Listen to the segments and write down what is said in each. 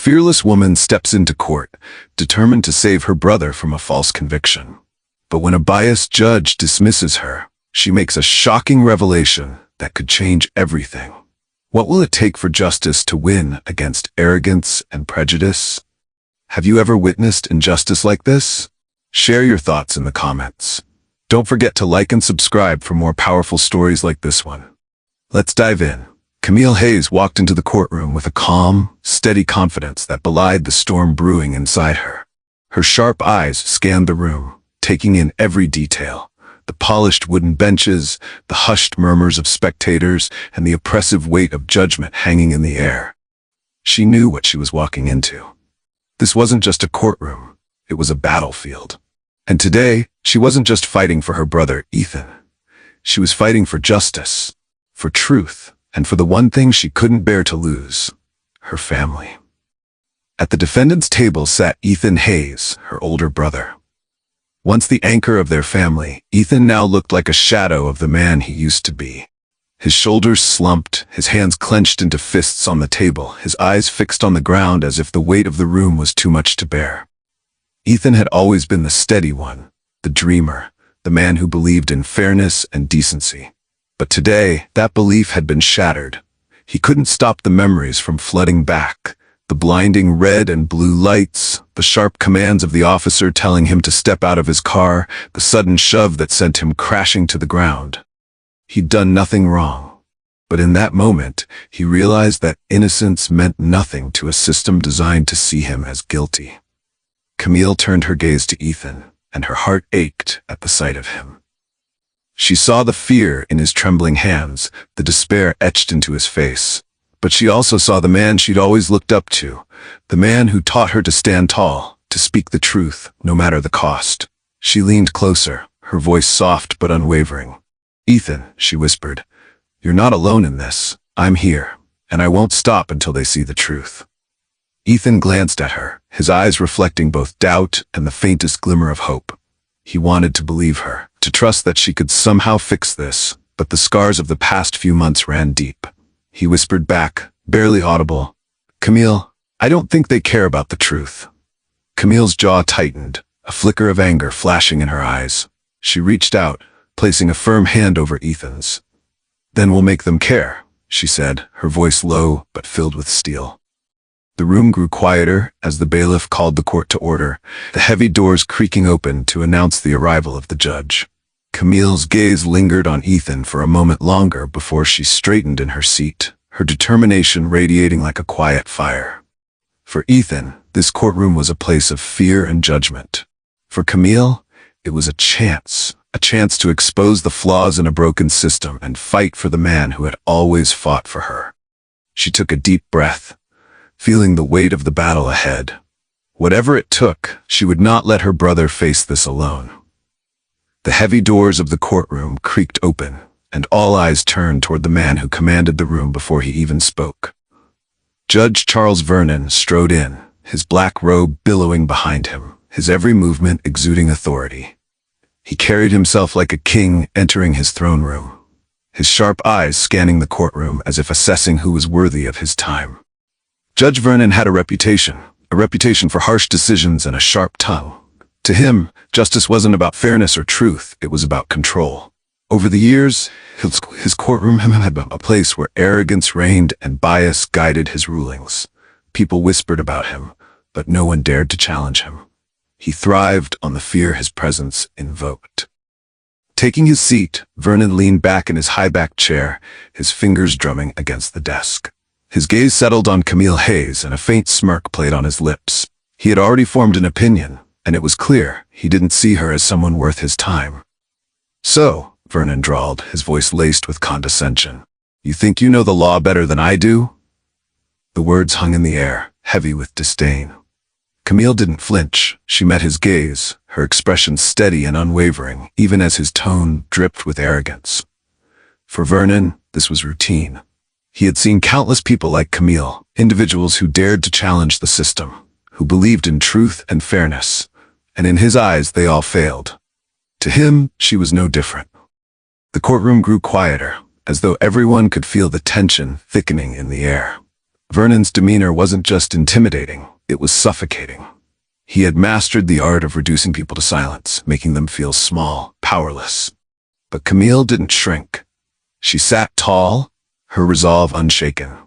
fearless woman steps into court, determined to save her brother from a false conviction. But when a biased judge dismisses her, she makes a shocking revelation that could change everything. What will it take for justice to win against arrogance and prejudice? Have you ever witnessed injustice like this? Share your thoughts in the comments. Don't forget to like and subscribe for more powerful stories like this one. Let's dive in. Camille Hayes walked into the courtroom with a calm, steady confidence that belied the storm brewing inside her. Her sharp eyes scanned the room, taking in every detail. The polished wooden benches, the hushed murmurs of spectators, and the oppressive weight of judgment hanging in the air. She knew what she was walking into. This wasn't just a courtroom, it was a battlefield. And today, she wasn't just fighting for her brother, Ethan. She was fighting for justice, for truth, and for the one thing she couldn't bear to lose, her family. At the defendant's table sat Ethan Hayes, her older brother. Once the anchor of their family, Ethan now looked like a shadow of the man he used to be. His shoulders slumped, his hands clenched into fists on the table, his eyes fixed on the ground as if the weight of the room was too much to bear. Ethan had always been the steady one, the dreamer, the man who believed in fairness and decency. But today, that belief had been shattered. He couldn't stop the memories from flooding back. The blinding red and blue lights, the sharp commands of the officer telling him to step out of his car, the sudden shove that sent him crashing to the ground. He'd done nothing wrong. But in that moment, he realized that innocence meant nothing to a system designed to see him as guilty. Camille turned her gaze to Ethan, and her heart ached at the sight of him. She saw the fear in his trembling hands, the despair etched into his face. But she also saw the man she'd always looked up to, the man who taught her to stand tall, to speak the truth, no matter the cost. She leaned closer, her voice soft but unwavering. "Ethan," she whispered, "you're not alone in this. I'm here, and I won't stop until they see the truth." Ethan glanced at her, his eyes reflecting both doubt and the faintest glimmer of hope. He wanted to believe her, to trust that she could somehow fix this, but the scars of the past few months ran deep. He whispered back, barely audible, "Camille, I don't think they care about the truth." Camille's jaw tightened, a flicker of anger flashing in her eyes. She reached out, placing a firm hand over Ethan's. "Then we'll make them care," she said, her voice low but filled with steel. The room grew quieter as the bailiff called the court to order, the heavy doors creaking open to announce the arrival of the judge. Camille's gaze lingered on Ethan for a moment longer before she straightened in her seat, her determination radiating like a quiet fire. For Ethan, this courtroom was a place of fear and judgment. For Camille, it was a chance to expose the flaws in a broken system and fight for the man who had always fought for her. She took a deep breath, feeling the weight of the battle ahead. Whatever it took, she would not let her brother face this alone. The heavy doors of the courtroom creaked open, and all eyes turned toward the man who commanded the room before he even spoke. Judge Charles Vernon strode in, his black robe billowing behind him, his every movement exuding authority. He carried himself like a king entering his throne room, his sharp eyes scanning the courtroom as if assessing who was worthy of his time. Judge Vernon had a reputation for harsh decisions and a sharp tongue. To him, justice wasn't about fairness or truth, it was about control. Over the years, his courtroom had been a place where arrogance reigned and bias guided his rulings. People whispered about him, but no one dared to challenge him. He thrived on the fear his presence invoked. Taking his seat, Vernon leaned back in his high-backed chair, his fingers drumming against the desk. His gaze settled on Camille Hayes, and a faint smirk played on his lips. He had already formed an opinion, and it was clear he didn't see her as someone worth his time. "So," Vernon drawled, his voice laced with condescension, "you think you know the law better than I do?" The words hung in the air, heavy with disdain. Camille didn't flinch. She met his gaze, her expression steady and unwavering, even as his tone dripped with arrogance. For Vernon, this was routine. He had seen countless people like Camille, individuals who dared to challenge the system, who believed in truth and fairness, and in his eyes they all failed. To him, she was no different. The courtroom grew quieter, as though everyone could feel the tension thickening in the air. Vernon's demeanor wasn't just intimidating, it was suffocating. He had mastered the art of reducing people to silence, making them feel small, powerless. But Camille didn't shrink. She sat tall, her resolve unshaken.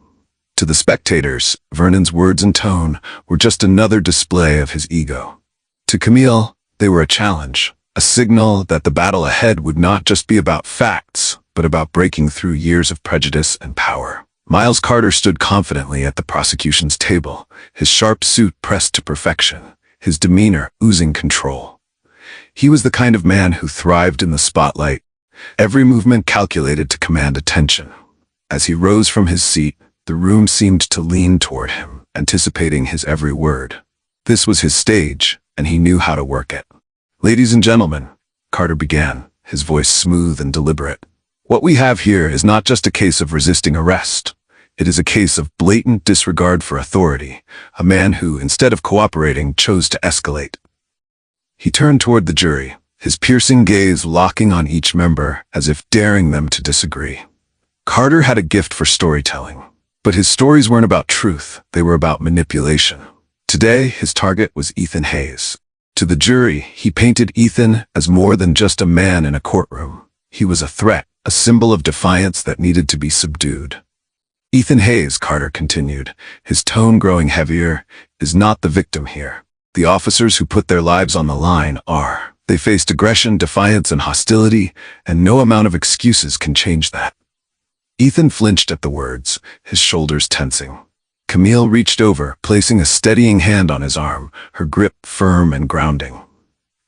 To the spectators, Vernon's words and tone were just another display of his ego. To Camille, they were a challenge, a signal that the battle ahead would not just be about facts, but about breaking through years of prejudice and power. Miles Carter stood confidently at the prosecution's table, his sharp suit pressed to perfection, his demeanor oozing control. He was the kind of man who thrived in the spotlight, every movement calculated to command attention. As he rose from his seat, the room seemed to lean toward him, anticipating his every word. This was his stage, and he knew how to work it. "Ladies and gentlemen," Carter began, his voice smooth and deliberate, "what we have here is not just a case of resisting arrest. It is a case of blatant disregard for authority, a man who, instead of cooperating, chose to escalate." He turned toward the jury, his piercing gaze locking on each member as if daring them to disagree. Carter had a gift for storytelling, but his stories weren't about truth, they were about manipulation. Today, his target was Ethan Hayes. To the jury, he painted Ethan as more than just a man in a courtroom. He was a threat, a symbol of defiance that needed to be subdued. "Ethan Hayes," Carter continued, his tone growing heavier, "is not the victim here. The officers who put their lives on the line are. They faced aggression, defiance, and hostility, and no amount of excuses can change that." Ethan flinched at the words, his shoulders tensing. Camille reached over, placing a steadying hand on his arm, her grip firm and grounding.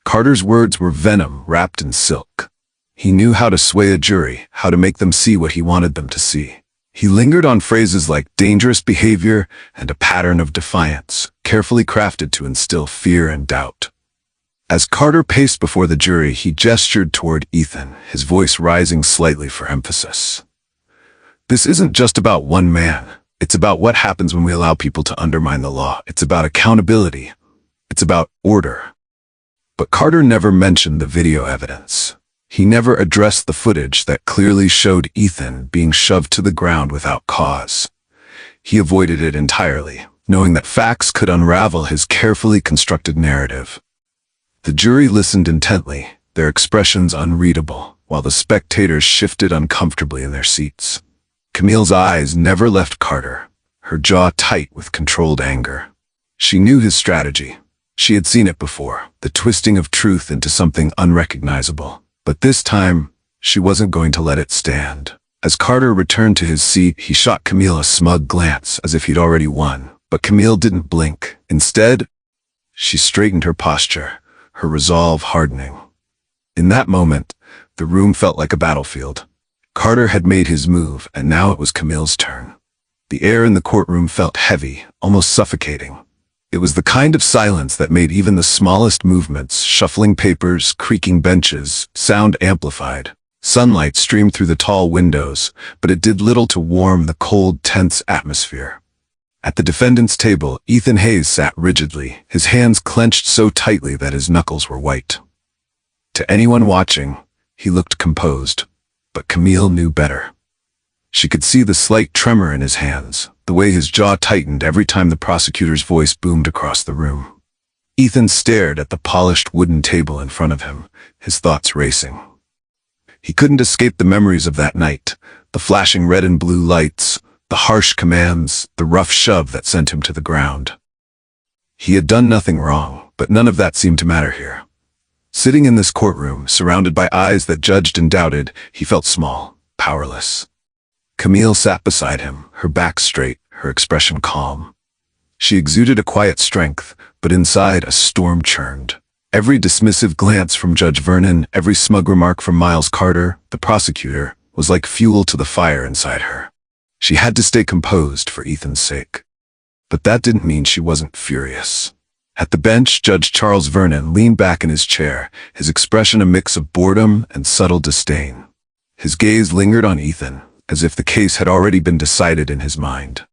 Carter's words were venom wrapped in silk. He knew how to sway a jury, how to make them see what he wanted them to see. He lingered on phrases like dangerous behavior and a pattern of defiance, carefully crafted to instill fear and doubt. As Carter paced before the jury, he gestured toward Ethan, his voice rising slightly for emphasis. "This isn't just about one man. It's about what happens when we allow people to undermine the law. It's about accountability. It's about order." But Carter never mentioned the video evidence. He never addressed the footage that clearly showed Ethan being shoved to the ground without cause. He avoided it entirely, knowing that facts could unravel his carefully constructed narrative. The jury listened intently, their expressions unreadable, while the spectators shifted uncomfortably in their seats. Camille's eyes never left Carter, her jaw tight with controlled anger. She knew his strategy. She had seen it before, the twisting of truth into something unrecognizable. But this time, she wasn't going to let it stand. As Carter returned to his seat, he shot Camille a smug glance as if he'd already won. But Camille didn't blink. Instead, she straightened her posture, her resolve hardening. In that moment, the room felt like a battlefield. Carter had made his move, and now it was Camille's turn. The air in the courtroom felt heavy, almost suffocating. It was the kind of silence that made even the smallest movements, shuffling papers, creaking benches, sound amplified. Sunlight streamed through the tall windows, but it did little to warm the cold, tense atmosphere. At the defendant's table, Ethan Hayes sat rigidly, his hands clenched so tightly that his knuckles were white. To anyone watching, he looked composed, but Camille knew better. She could see the slight tremor in his hands, the way his jaw tightened every time the prosecutor's voice boomed across the room. Ethan stared at the polished wooden table in front of him, his thoughts racing. He couldn't escape the memories of that night, the flashing red and blue lights, the harsh commands, the rough shove that sent him to the ground. He had done nothing wrong, but none of that seemed to matter here. Sitting in this courtroom, surrounded by eyes that judged and doubted, he felt small, powerless. Camille sat beside him, her back straight, her expression calm. She exuded a quiet strength, but inside a storm churned. Every dismissive glance from Judge Vernon, every smug remark from Miles Carter, the prosecutor, was like fuel to the fire inside her. She had to stay composed for Ethan's sake. But that didn't mean she wasn't furious. At the bench, Judge Charles Vernon leaned back in his chair, his expression a mix of boredom and subtle disdain. His gaze lingered on Ethan, as if the case had already been decided in his mind.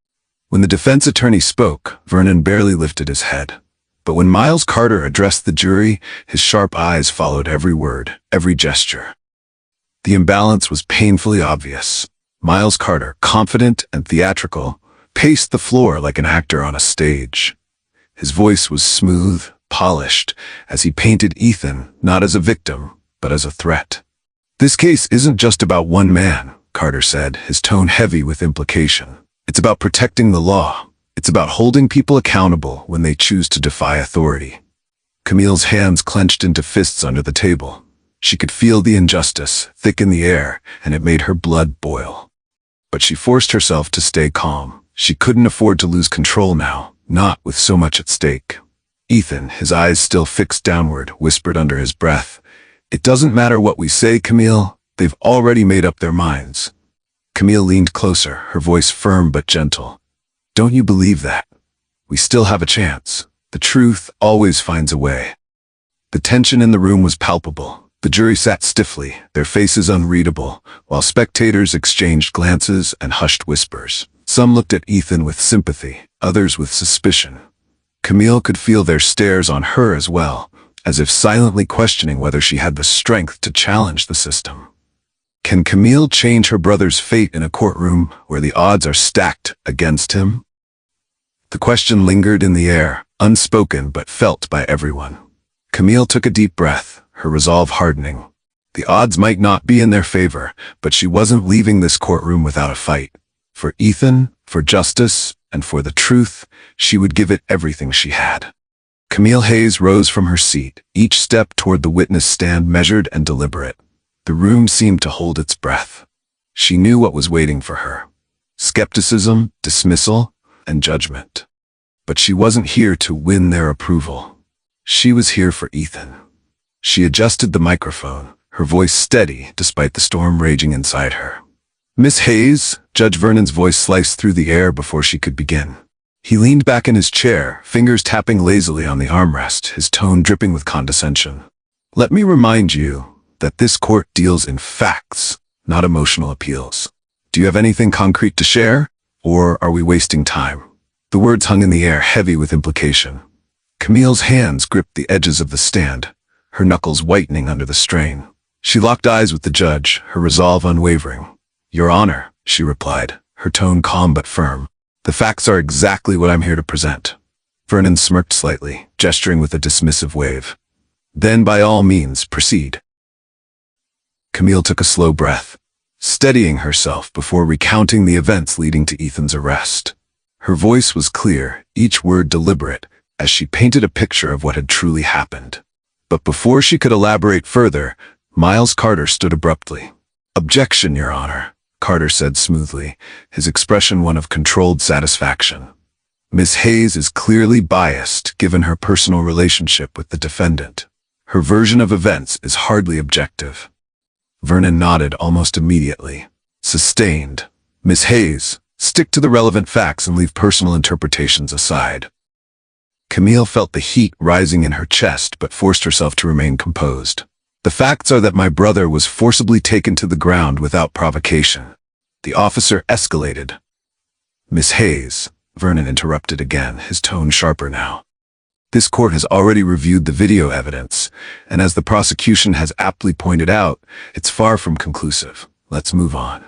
When the defense attorney spoke, Vernon barely lifted his head. But when Miles Carter addressed the jury, his sharp eyes followed every word, every gesture. The imbalance was painfully obvious. Miles Carter, confident and theatrical, paced the floor like an actor on a stage. His voice was smooth, polished, as he painted Ethan not as a victim, but as a threat. "This case isn't just about one man," Carter said, his tone heavy with implication. "It's about protecting the law. It's about holding people accountable when they choose to defy authority." Camille's hands clenched into fists under the table. She could feel the injustice thick in the air, and it made her blood boil. But she forced herself to stay calm. She couldn't afford to lose control now, not with so much at stake. Ethan, his eyes still fixed downward, whispered under his breath, "It doesn't matter what we say, Camille. They've already made up their minds." Camille leaned closer, her voice firm but gentle. "Don't you believe that? We still have a chance. The truth always finds a way." The tension in the room was palpable. The jury sat stiffly, their faces unreadable, while spectators exchanged glances and hushed whispers. Some looked at Ethan with sympathy, others with suspicion. Camille could feel their stares on her as well, as if silently questioning whether she had the strength to challenge the system. Can Camille change her brother's fate in a courtroom where the odds are stacked against him? The question lingered in the air, unspoken but felt by everyone. Camille took a deep breath, her resolve hardening. The odds might not be in their favor, but she wasn't leaving this courtroom without a fight. For Ethan, for justice, and for the truth, she would give it everything she had. Camille Hayes rose from her seat, each step toward the witness stand measured and deliberate. The room seemed to hold its breath. She knew what was waiting for her: skepticism, dismissal, and judgment. But she wasn't here to win their approval. She was here for Ethan. She adjusted the microphone, her voice steady despite the storm raging inside her. "Miss Hayes," Judge Vernon's voice sliced through the air before she could begin. He leaned back in his chair, fingers tapping lazily on the armrest, his tone dripping with condescension. "Let me remind you that this court deals in facts, not emotional appeals. Do you have anything concrete to share, or are we wasting time?" The words hung in the air, heavy with implication. Camille's hands gripped the edges of the stand, her knuckles whitening under the strain. She locked eyes with the judge, her resolve unwavering. "Your Honor," she replied, her tone calm but firm. "The facts are exactly what I'm here to present." Vernon smirked slightly, gesturing with a dismissive wave. "Then by all means, proceed." Camille took a slow breath, steadying herself before recounting the events leading to Ethan's arrest. Her voice was clear, each word deliberate, as she painted a picture of what had truly happened. But before she could elaborate further, Miles Carter stood abruptly. "Objection, Your Honor," Carter said smoothly, his expression one of controlled satisfaction. "Miss Hayes is clearly biased given her personal relationship with the defendant. Her version of events is hardly objective." Vernon nodded almost immediately. "Sustained. Miss Hayes, stick to the relevant facts and leave personal interpretations aside." Camille felt the heat rising in her chest but forced herself to remain composed. "The facts are that my brother was forcibly taken to the ground without provocation." The officer escalated. "Miss Hayes," Vernon interrupted again, his tone sharper now. "This court has already reviewed the video evidence, and as the prosecution has aptly pointed out, it's far from conclusive. Let's move on."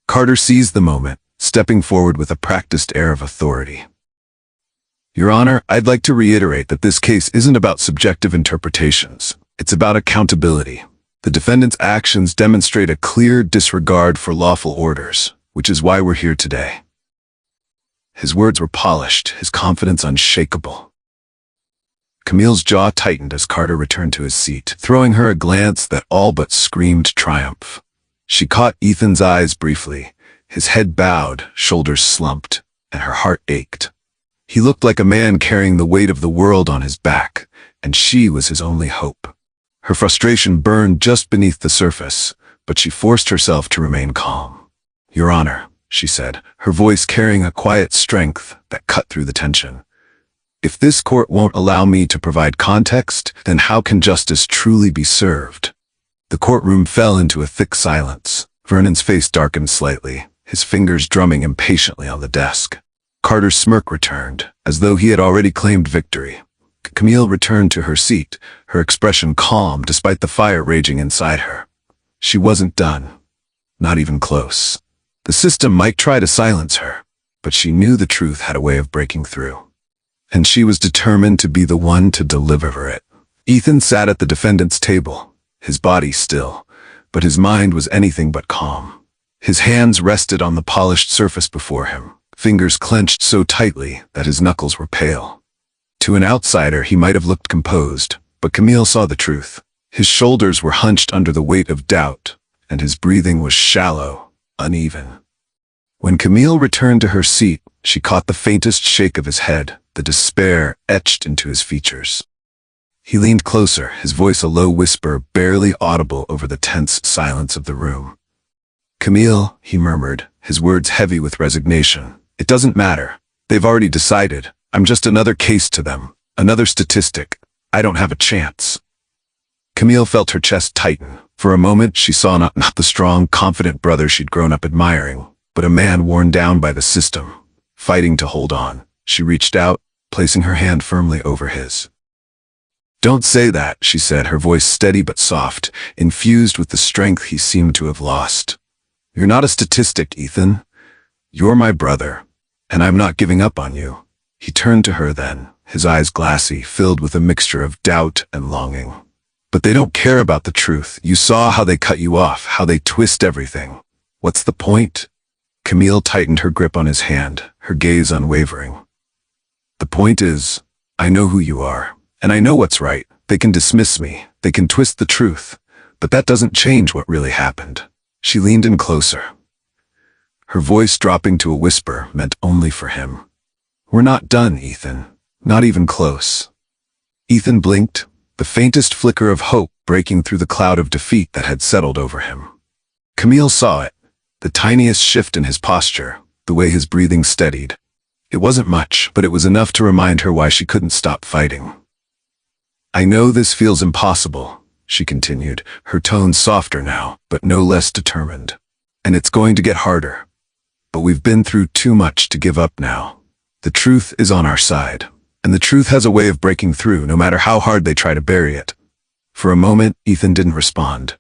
Carter seized the moment, stepping forward with a practiced air of authority. "Your Honor, I'd like to reiterate that this case isn't about subjective interpretations. It's about accountability. The defendant's actions demonstrate a clear disregard for lawful orders, which is why we're here today." His words were polished, his confidence unshakable. Camille's jaw tightened as Carter returned to his seat, throwing her a glance that all but screamed triumph. She caught Ethan's eyes briefly, his head bowed, shoulders slumped, and her heart ached. He looked like a man carrying the weight of the world on his back, and she was his only hope. Her frustration burned just beneath the surface, but she forced herself to remain calm. "Your Honor," she said, her voice carrying a quiet strength that cut through the tension. "If this court won't allow me to provide context, then how can justice truly be served?" The courtroom fell into a thick silence. Vernon's face darkened slightly, his fingers drumming impatiently on the desk. Carter's smirk returned, as though he had already claimed victory. Camille returned to her seat, her expression calm despite the fire raging inside her. She wasn't done. Not even close. The system might try to silence her, but she knew the truth had a way of breaking through. And she was determined to be the one to deliver it. Ethan sat at the defendant's table, his body still, but his mind was anything but calm. His hands rested on the polished surface before him, fingers clenched so tightly that his knuckles were pale. To an outsider, he might have looked composed, but Camille saw the truth. His shoulders were hunched under the weight of doubt, and his breathing was shallow, uneven. When Camille returned to her seat, she caught the faintest shake of his head, the despair etched into his features. He leaned closer, his voice a low whisper barely audible over the tense silence of the room. "Camille," he murmured, his words heavy with resignation. "It doesn't matter. They've already decided. I'm just another case to them, another statistic. I don't have a chance." Camille felt her chest tighten. For a moment, she saw not the strong, confident brother she'd grown up admiring, but a man worn down by the system, fighting to hold on. She reached out, placing her hand firmly over his. "Don't say that," she said, her voice steady but soft, infused with the strength he seemed to have lost. "You're not a statistic, Ethan. You're my brother, and I'm not giving up on you." He turned to her then, his eyes glassy, filled with a mixture of doubt and longing. "But they don't care about the truth. You saw how they cut you off, how they twist everything. What's the point?" Camille tightened her grip on his hand, her gaze unwavering. "The point is, I know who you are, and I know what's right. They can dismiss me, they can twist the truth, but that doesn't change what really happened." She leaned in closer, her voice dropping to a whisper meant only for him. "We're not done, Ethan. Not even close." Ethan blinked, the faintest flicker of hope breaking through the cloud of defeat that had settled over him. Camille saw it, the tiniest shift in his posture, the way his breathing steadied. It wasn't much, but it was enough to remind her why she couldn't stop fighting. "I know this feels impossible," she continued, her tone softer now, but no less determined. "And it's going to get harder. But we've been through too much to give up now. The truth is on our side, and the truth has a way of breaking through no matter how hard they try to bury it." For a moment, Ethan didn't respond.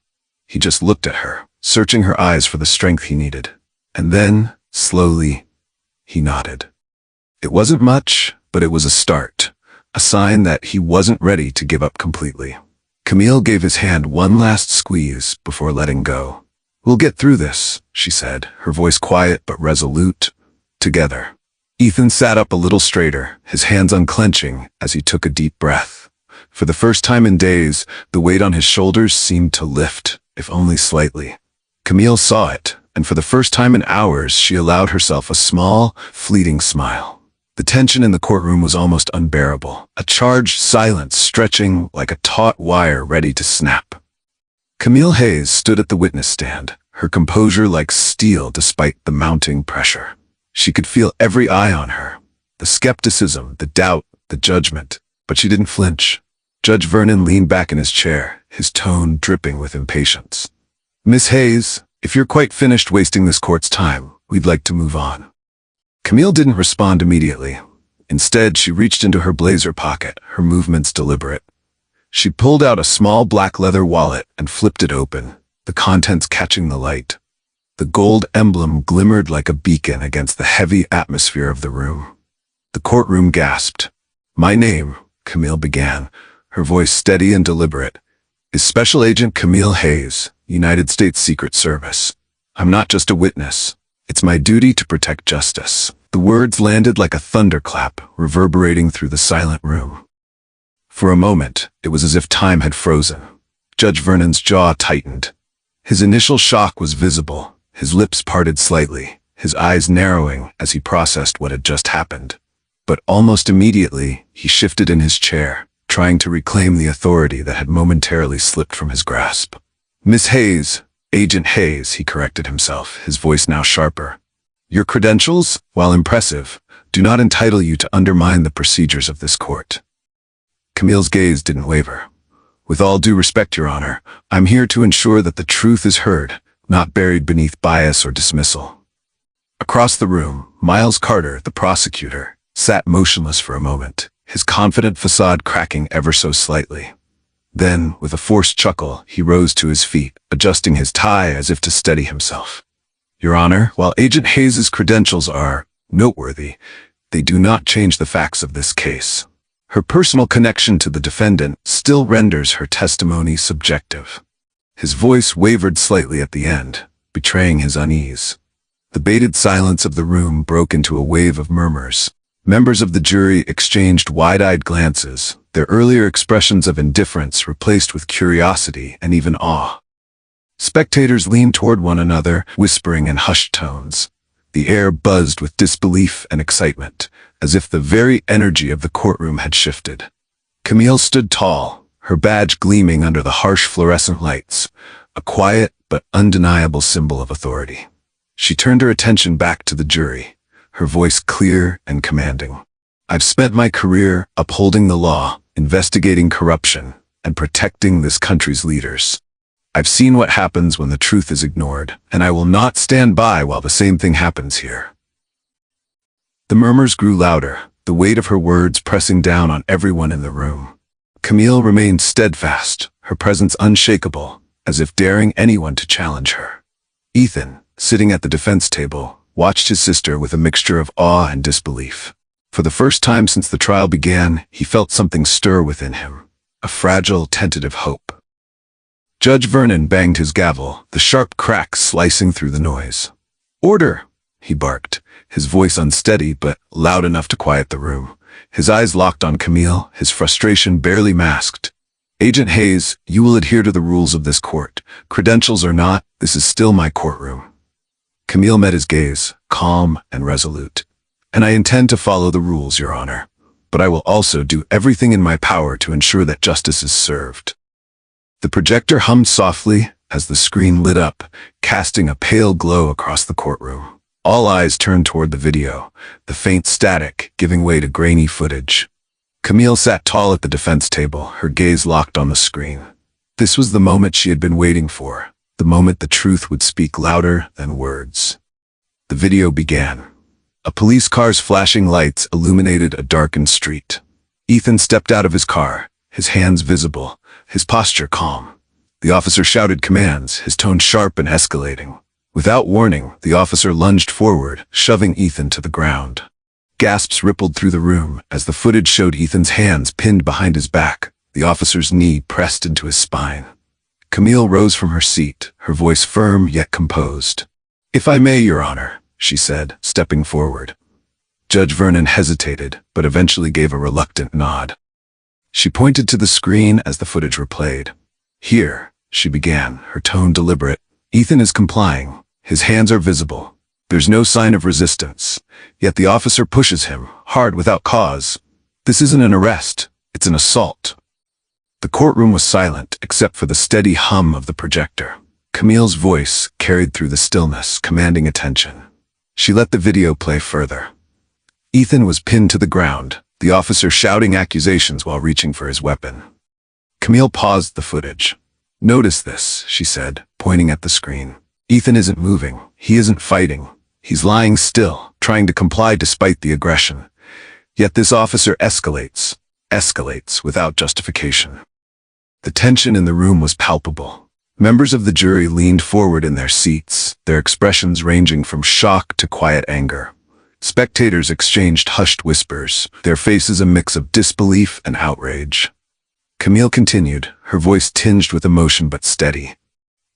He just looked at her, searching her eyes for the strength he needed. And then, slowly, he nodded. It wasn't much, but it was a start, a sign that he wasn't ready to give up completely. Camille gave his hand one last squeeze before letting go. "We'll get through this," she said, her voice quiet but resolute. "Together." Ethan sat up a little straighter, his hands unclenching as he took a deep breath. For the first time in days, the weight on his shoulders seemed to lift, if only slightly. Camille saw it, and for the first time in hours, she allowed herself a small, fleeting smile. The tension in the courtroom was almost unbearable, a charged silence stretching like a taut wire ready to snap. Camille Hayes stood at the witness stand, her composure like steel despite the mounting pressure. She could feel every eye on her, the skepticism, the doubt, the judgment, but she didn't flinch. Judge Vernon leaned back in his chair, his tone dripping with impatience. "Miss Hayes, if you're quite finished wasting this court's time, we'd like to move on." Camille didn't respond immediately. Instead, she reached into her blazer pocket, her movements deliberate. She pulled out a small black leather wallet and flipped it open, the contents catching the light. The gold emblem glimmered like a beacon against the heavy atmosphere of the room. The courtroom gasped. "My name," Camille began, her voice steady and deliberate, "is Special Agent Camille Hayes, United States Secret Service. I'm not just a witness. It's my duty to protect justice." The words landed like a thunderclap, reverberating through the silent room. For a moment, it was as if time had frozen. Judge Vernon's jaw tightened. His initial shock was visible, his lips parted slightly, his eyes narrowing as he processed what had just happened. But almost immediately, he shifted in his chair, trying to reclaim the authority that had momentarily slipped from his grasp. "Miss Hayes, Agent Hayes," he corrected himself, his voice now sharper. "Your credentials, while impressive, do not entitle you to undermine the procedures of this court." Camille's gaze didn't waver. "With all due respect, Your Honor, I'm here to ensure that the truth is heard, not buried beneath bias or dismissal." Across the room, Miles Carter, the prosecutor, sat motionless for a moment, his confident facade cracking ever so slightly. Then, with a forced chuckle, he rose to his feet, adjusting his tie as if to steady himself. "Your Honor, while Agent Hayes's credentials are noteworthy, they do not change the facts of this case. Her personal connection to the defendant still renders her testimony subjective. His voice wavered slightly at the end, betraying his unease. The bated silence of the room broke into a wave of murmurs. Members of the jury exchanged wide-eyed glances, their earlier expressions of indifference replaced with curiosity and even awe. Spectators leaned toward one another, whispering in hushed tones. The air buzzed with disbelief and excitement, as if the very energy of the courtroom had shifted. Camille stood tall, her badge gleaming under the harsh fluorescent lights, a quiet but undeniable symbol of authority. She turned her attention back to the jury, her voice clear and commanding. I've spent my career upholding the law, investigating corruption, and protecting this country's leaders. I've seen what happens when the truth is ignored, and I will not stand by while the same thing happens here. The murmurs grew louder, the weight of her words pressing down on everyone in the room. Camille remained steadfast, her presence unshakable, as if daring anyone to challenge her. Ethan, sitting at the defense table, watched his sister with a mixture of awe and disbelief. For the first time since the trial began, he felt something stir within him, a fragile, tentative hope. Judge Vernon banged his gavel, the sharp crack slicing through the noise. "Order!" he barked, his voice unsteady but loud enough to quiet the room. His eyes locked on Camille, his frustration barely masked. "Agent Hayes, you will adhere to the rules of this court. Credentials or not, this is still my courtroom." Camille met his gaze, calm and resolute. "And I intend to follow the rules, Your Honor. But I will also do everything in my power to ensure that justice is served." The projector hummed softly as the screen lit up, casting a pale glow across the courtroom. All eyes turned toward the video, the faint static giving way to grainy footage. Camille sat tall at the defense table, her gaze locked on the screen. This was the moment she had been waiting for, the moment the truth would speak louder than words. The video began. A police car's flashing lights illuminated a darkened street. Ethan stepped out of his car, his hands visible, his posture calm. The officer shouted commands, his tone sharp and escalating. Without warning, the officer lunged forward, shoving Ethan to the ground. Gasps rippled through the room as the footage showed Ethan's hands pinned behind his back, the officer's knee pressed into his spine. Camille rose from her seat, her voice firm yet composed. "If I may, Your Honor," she said, stepping forward. Judge Vernon hesitated, but eventually gave a reluctant nod. She pointed to the screen as the footage replayed. "Here," she began, her tone deliberate. "Ethan is complying. His hands are visible. There's no sign of resistance. Yet the officer pushes him, hard without cause. This isn't an arrest. It's an assault." The courtroom was silent, except for the steady hum of the projector. Camille's voice carried through the stillness, commanding attention. She let the video play further. Ethan was pinned to the ground, the officer shouting accusations while reaching for his weapon. Camille paused the footage. "Notice this," she said, pointing at the screen. "Ethan isn't moving. He isn't fighting. He's lying still, trying to comply despite the aggression. Yet this officer escalates without justification." The tension in the room was palpable. Members of the jury leaned forward in their seats, their expressions ranging from shock to quiet anger. Spectators exchanged hushed whispers, their faces a mix of disbelief and outrage. Camille continued, her voice tinged with emotion but steady.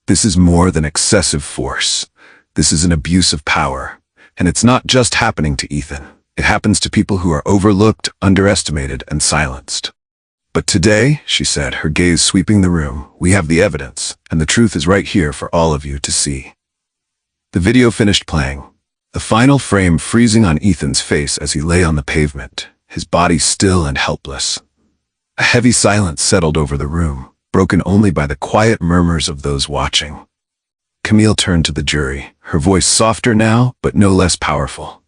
"This is more than excessive force. This is an abuse of power. And it's not just happening to Ethan. It happens to people who are overlooked, underestimated, and silenced. But today," she said, her gaze sweeping the room, "we have the evidence, and the truth is right here for all of you to see." The video finished playing, the final frame freezing on Ethan's face as he lay on the pavement, his body still and helpless. A heavy silence settled over the room, broken only by the quiet murmurs of those watching. Camille turned to the jury, her voice softer now, but no less powerful.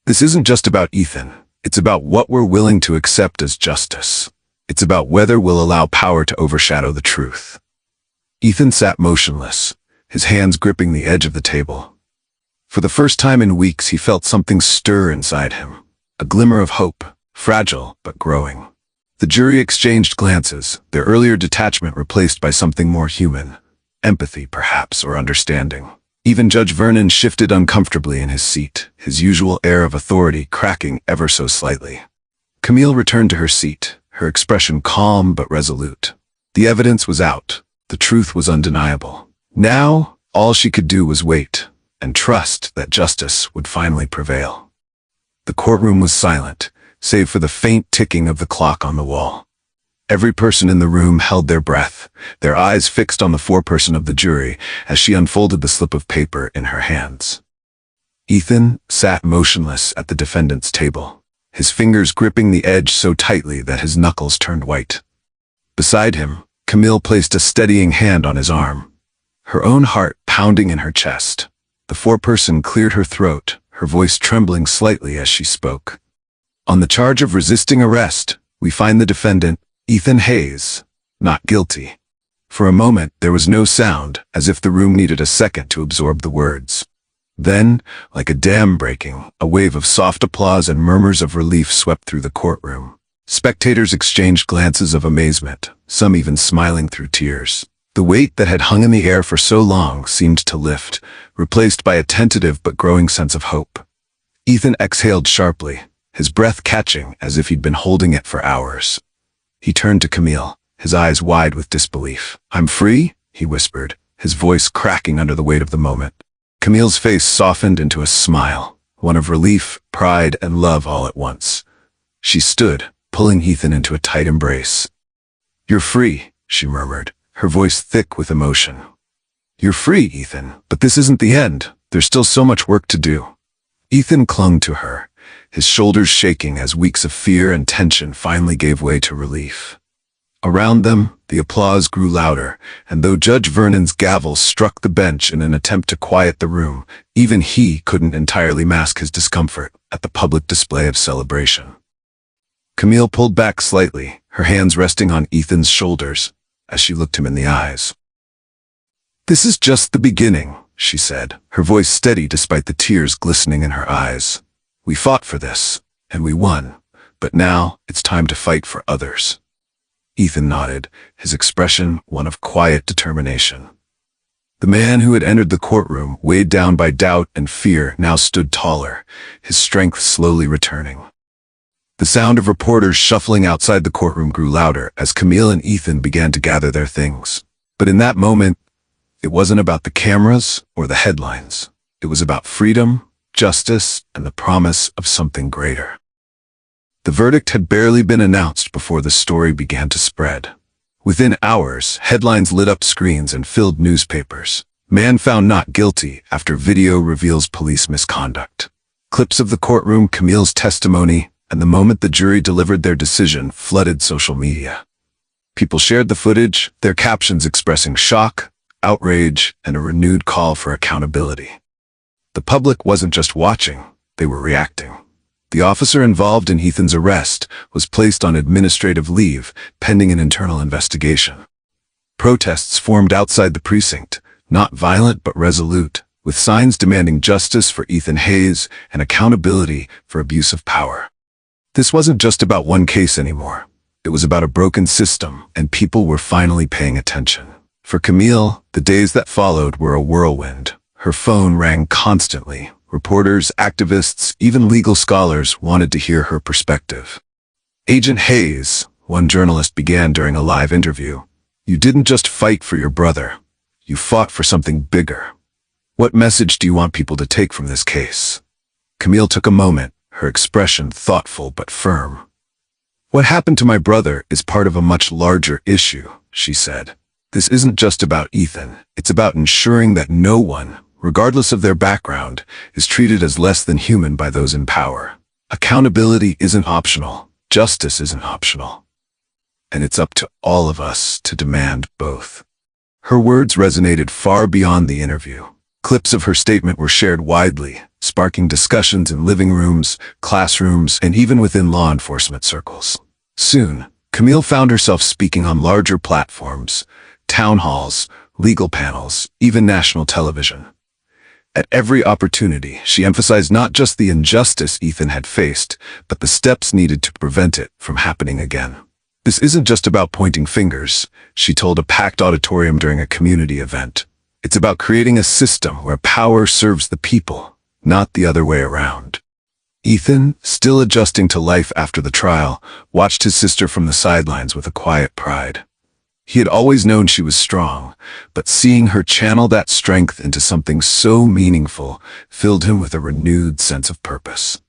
"This isn't just about Ethan. It's about what we're willing to accept as justice. It's about whether we'll allow power to overshadow the truth." Ethan sat motionless, his hands gripping the edge of the table. For the first time in weeks, he felt something stir inside him, a glimmer of hope, fragile but growing. The jury exchanged glances, their earlier detachment replaced by something more human. Empathy, perhaps, or understanding. Even Judge Vernon shifted uncomfortably in his seat, his usual air of authority cracking ever so slightly. Camille returned to her seat, her expression calm but resolute. The evidence was out. The truth was undeniable. Now, all she could do was wait and trust that justice would finally prevail. The courtroom was silent, save for the faint ticking of the clock on the wall. Every person in the room held their breath, their eyes fixed on the foreperson of the jury as she unfolded the slip of paper in her hands. Ethan sat motionless at the defendant's table, his fingers gripping the edge so tightly that his knuckles turned white. Beside him, Camille placed a steadying hand on his arm, her own heart pounding in her chest. The foreperson cleared her throat, her voice trembling slightly as she spoke. On the charge of resisting arrest, we find the defendant, Ethan Hayes, not guilty. For a moment, there was no sound, as if the room needed a second to absorb the words. Then, like a dam breaking, a wave of soft applause and murmurs of relief swept through the courtroom. Spectators exchanged glances of amazement, some even smiling through tears. The weight that had hung in the air for so long seemed to lift, replaced by a tentative but growing sense of hope. Ethan exhaled sharply, his breath catching as if he'd been holding it for hours. He turned to Camille, his eyes wide with disbelief. "I'm free?" he whispered, his voice cracking under the weight of the moment. Camille's face softened into a smile, one of relief, pride, and love all at once. She stood, pulling Ethan into a tight embrace. "You're free," she murmured, her voice thick with emotion. "You're free, Ethan, but this isn't the end. There's still so much work to do." Ethan clung to her, his shoulders shaking as weeks of fear and tension finally gave way to relief. Around them, the applause grew louder, and though Judge Vernon's gavel struck the bench in an attempt to quiet the room, even he couldn't entirely mask his discomfort at the public display of celebration. Camille pulled back slightly, her hands resting on Ethan's shoulders, as she looked him in the eyes. "This is just the beginning," she said, her voice steady despite the tears glistening in her eyes. "We fought for this, and we won, but now it's time to fight for others." Ethan nodded, his expression one of quiet determination. The man who had entered the courtroom, weighed down by doubt and fear, now stood taller, his strength slowly returning. The sound of reporters shuffling outside the courtroom grew louder as Camille and Ethan began to gather their things. But in that moment, it wasn't about the cameras or the headlines. It was about freedom, justice, and the promise of something greater. The verdict had barely been announced before the story began to spread. Within hours, headlines lit up screens and filled newspapers. "Man found not guilty after video reveals police misconduct." Clips of the courtroom, Camille's testimony, and the moment the jury delivered their decision flooded social media. People shared the footage, their captions expressing shock, outrage, and a renewed call for accountability. The public wasn't just watching, they were reacting. The officer involved in Ethan's arrest was placed on administrative leave, pending an internal investigation. Protests formed outside the precinct, not violent but resolute, with signs demanding justice for Ethan Hayes and accountability for abuse of power. This wasn't just about one case anymore. It was about a broken system, and people were finally paying attention. For Camille, the days that followed were a whirlwind. Her phone rang constantly. Reporters, activists, even legal scholars wanted to hear her perspective. "Agent Hayes," one journalist began during a live interview, "you didn't just fight for your brother. You fought for something bigger. What message do you want people to take from this case?" Camille took a moment, her expression thoughtful but firm. "What happened to my brother is part of a much larger issue," she said. "This isn't just about Ethan. It's about ensuring that no one, regardless of their background, is treated as less than human by those in power. Accountability isn't optional. Justice isn't optional. And it's up to all of us to demand both." Her words resonated far beyond the interview. Clips of her statement were shared widely, sparking discussions in living rooms, classrooms, and even within law enforcement circles. Soon, Camille found herself speaking on larger platforms, town halls, legal panels, even national television. At every opportunity, she emphasized not just the injustice Ethan had faced, but the steps needed to prevent it from happening again. "This isn't just about pointing fingers," she told a packed auditorium during a community event. It's about creating a system where power serves the people, not the other way around. Ethan, still adjusting to life after the trial, watched his sister from the sidelines with a quiet pride. He had always known she was strong, but seeing her channel that strength into something so meaningful filled him with a renewed sense of purpose.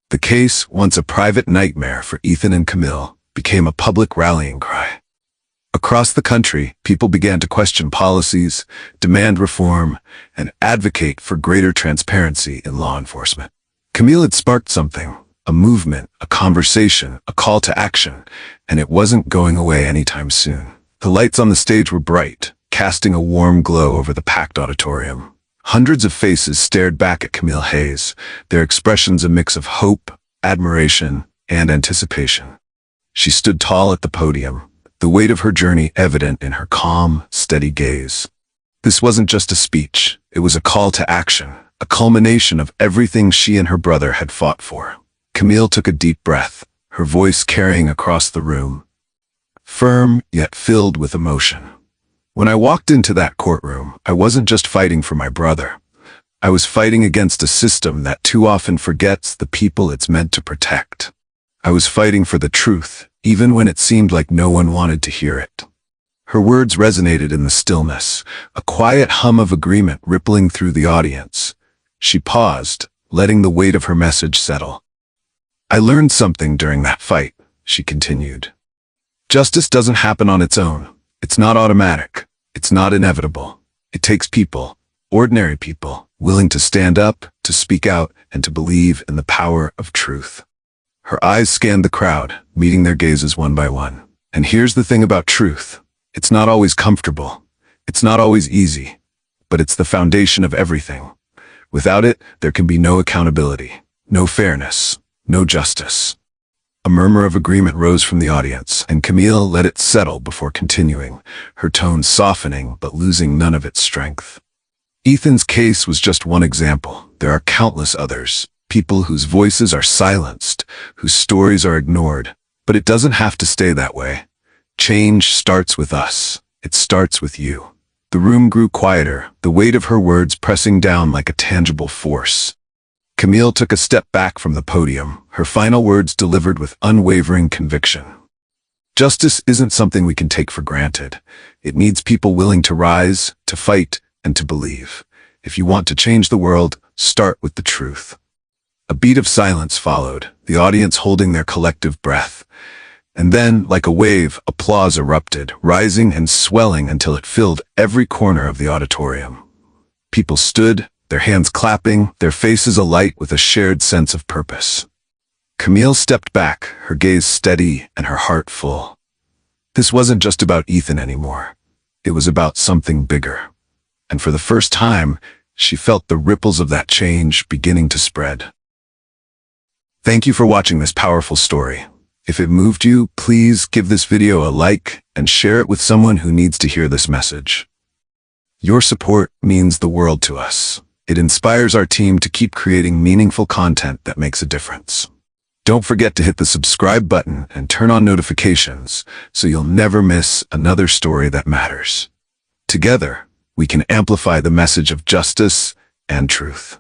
The case, once a private nightmare for Ethan and Camille, became a public rallying cry. Across the country, people began to question policies, demand reform, and advocate for greater transparency in law enforcement. Camille had sparked something, a movement, a conversation, a call to action, and it wasn't going away anytime soon. The lights on the stage were bright, casting a warm glow over the packed auditorium. Hundreds of faces stared back at Camille Hayes, their expressions a mix of hope, admiration, and anticipation. She stood tall at the podium, the weight of her journey evident in her calm, steady gaze. This wasn't just a speech, it was a call to action, a culmination of everything she and her brother had fought for. Camille took a deep breath, her voice carrying across the room, firm yet filled with emotion. When I walked into that courtroom, I wasn't just fighting for my brother. I was fighting against a system that too often forgets the people it's meant to protect. I was fighting for the truth, even when it seemed like no one wanted to hear it. Her words resonated in the stillness, a quiet hum of agreement rippling through the audience. She paused, letting the weight of her message settle. I learned something during that fight, she continued. Justice doesn't happen on its own. It's not automatic. It's not inevitable. It takes people, ordinary people, willing to stand up, to speak out, and to believe in the power of truth. Her eyes scanned the crowd, meeting their gazes one by one. And here's the thing about truth. It's not always comfortable. It's not always easy. But it's the foundation of everything. Without it, there can be no accountability, no fairness, no justice. A murmur of agreement rose from the audience, and Camille let it settle before continuing, her tone softening but losing none of its strength. Ethan's case was just one example. There are countless others, people whose voices are silenced, whose stories are ignored. But it doesn't have to stay that way. Change starts with us. It starts with you. The room grew quieter, the weight of her words pressing down like a tangible force. Camille took a step back from the podium, her final words delivered with unwavering conviction. Justice isn't something we can take for granted. It needs people willing to rise, to fight, and to believe. If you want to change the world, start with the truth. A beat of silence followed, the audience holding their collective breath. And then, like a wave, applause erupted, rising and swelling until it filled every corner of the auditorium. People stood, their hands clapping, their faces alight with a shared sense of purpose. Camille stepped back, her gaze steady and her heart full. This wasn't just about Ethan anymore. It was about something bigger. And for the first time, she felt the ripples of that change beginning to spread. Thank you for watching this powerful story. If it moved you, please give this video a like and share it with someone who needs to hear this message. Your support means the world to us. It inspires our team to keep creating meaningful content that makes a difference. Don't forget to hit the subscribe button and turn on notifications so you'll never miss another story that matters. Together, we can amplify the message of justice and truth.